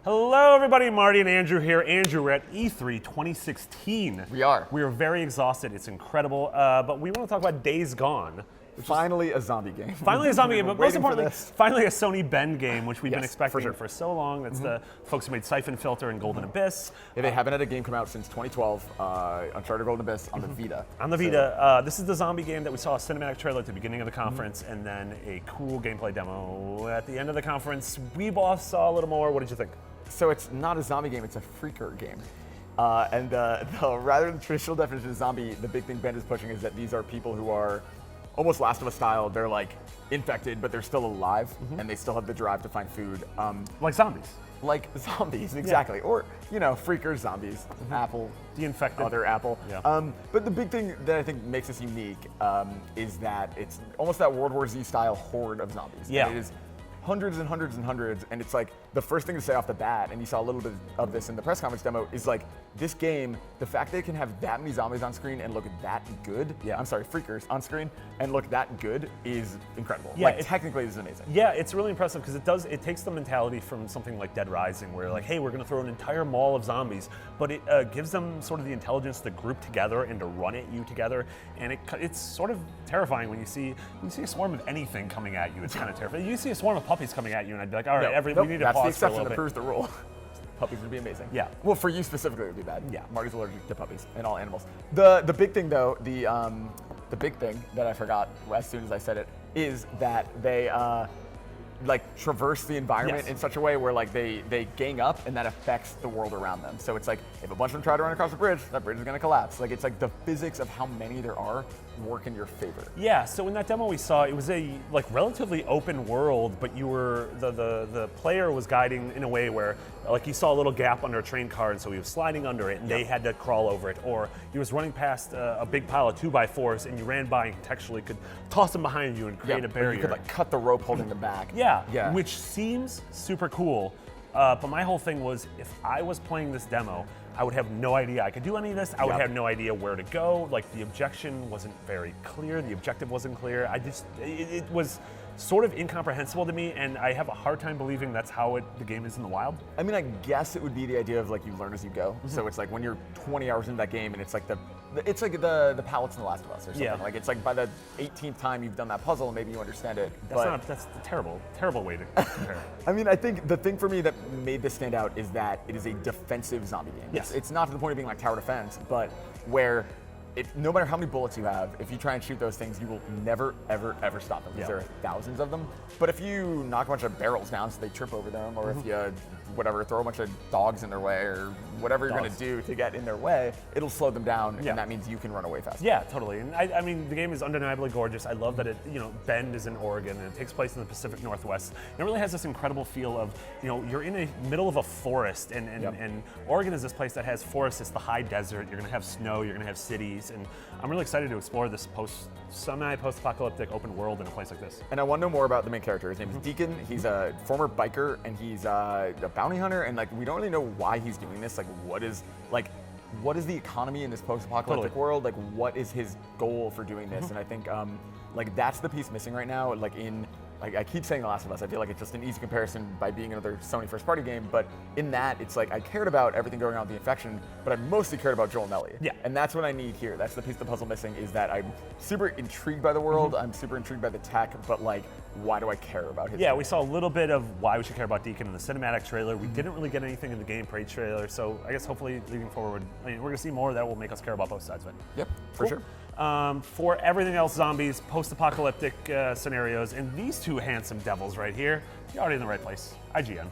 Hello, everybody. Marty and Andrew here. Andrew, we're at E3 2016. We are. We are very exhausted. It's incredible. But we want to talk about Days Gone. Finally a zombie game. Finally a zombie game, but most importantly, this. finally a Sony Bend game, which we've been Yes, expecting for so long. That's the folks who made Siphon Filter and Golden Abyss. Yeah, they haven't had a game come out since 2012, Uncharted Golden Abyss on the Vita. On the Vita. This is the zombie game that we saw a cinematic trailer at the beginning of the conference, and then a cool gameplay demo at the end of the conference. We both saw a little more. What did you think? So it's not a zombie game, it's a freaker game. Rather than the traditional definition of zombie, the big thing Bend is pushing is that these are people who are almost Last of Us style. They're like infected, but they're still alive, and they still have the drive to find food. Like zombies. Like zombies, exactly. Yeah. Or, you know, freakers, zombies, Apple, the infected. Other Apple. Yeah. But the big thing that I think makes this unique is that it's almost that World War Z style horde of zombies. Yeah. And it is hundreds and hundreds and hundreds, and it's like the first thing to say off the bat, and you saw a little bit of this in the press conference demo, is like this game, the fact that it can have that many zombies on screen and look that good, freakers on screen, and look that good is incredible. Yeah, like technically this is amazing. Yeah, it's really impressive because it takes the mentality from something like Dead Rising, where like, hey, we're gonna throw an entire mall of zombies, but it gives them sort of the intelligence to group together and to run at you together, and it's sort of terrifying when you see a swarm of anything coming at you. It's kind of terrifying. You see a swarm of puppies coming at you, and I'd be like, all right, we need to pause for a little bit. That proves the rule. Puppies would be amazing. Yeah. Well, for you specifically, it would be bad. Yeah. Marty's allergic to puppies and all animals. The big thing though, the big thing that I forgot as soon as I said it is that they like traverse the environment in such a way where like they gang up and that affects the world around them. So it's like if a bunch of them try to run across the bridge, that bridge is gonna collapse. Like it's like the physics of how many there are work in your favor. Yeah, so in that demo we saw, it was a like relatively open world, but you were the player was guiding in a way where like he saw a little gap under a train car, and so he was sliding under it and they had to crawl over it, or he was running past a big pile of 2x4s and you ran by and contextually could toss them behind you and create a barrier. You could like cut the rope holding them back. Yeah, which seems super cool. But my whole thing was, if I was playing this demo, I would have no idea I could do any of this. I would have no idea where to go. Like the objection wasn't very clear. The objective wasn't clear. It was sort of incomprehensible to me, and I have a hard time believing that's how the game is in the wild. I mean, I guess it would be the idea of like you learn as you go. So it's like when you're 20 hours into that game, and it's like the pallets in The Last of Us or something. Yeah. Like it's like by the 18th time you've done that puzzle, maybe you understand it. That's a terrible way to compare. I mean, I think the thing for me that made this stand out is that it is a defensive zombie game. Yes. It's not to the point of being like tower defense, but where no matter how many bullets you have, if you try and shoot those things, you will never, ever, ever stop them because there are thousands of them. But if you knock a bunch of barrels down so they trip over them, or if you, throw a bunch of dogs in their way, or whatever you're going to do to get in their way, it'll slow them down, and that means you can run away faster. Yeah, totally. And I mean, the game is undeniably gorgeous. I love that Bend is in Oregon, and it takes place in the Pacific Northwest. And it really has this incredible feel of, you're in the middle of a forest, and Oregon is this place that has forests. It's the high desert. You're going to have snow. You're going to have cities. And I'm really excited to explore this semi-post-apocalyptic open world in a place like this. And I want to know more about the main character. His name is Deacon. He's a former biker, and he's a bounty hunter. And like, we don't really know why he's doing this. Like, what is the economy in this post-apocalyptic world? Like, what is his goal for doing this? And I think like that's the piece missing right now. Like I keep saying The Last of Us, I feel like it's just an easy comparison by being another Sony first-party game, but in that, it's like I cared about everything going on with the infection, but I mostly cared about Joel and Ellie. Yeah. And that's what I need here. That's the piece of the puzzle missing, is that I'm super intrigued by the world, I'm super intrigued by the tech, but like, why do I care about his we saw a little bit of why we should care about Deacon in the cinematic trailer. We didn't really get anything in the gameplay trailer, so I guess hopefully leading forward, we're going to see more that will make us care about both sides of it. Yep, for sure. For everything else, zombies, post-apocalyptic scenarios, and these two handsome devils right here, you're already in the right place. IGN.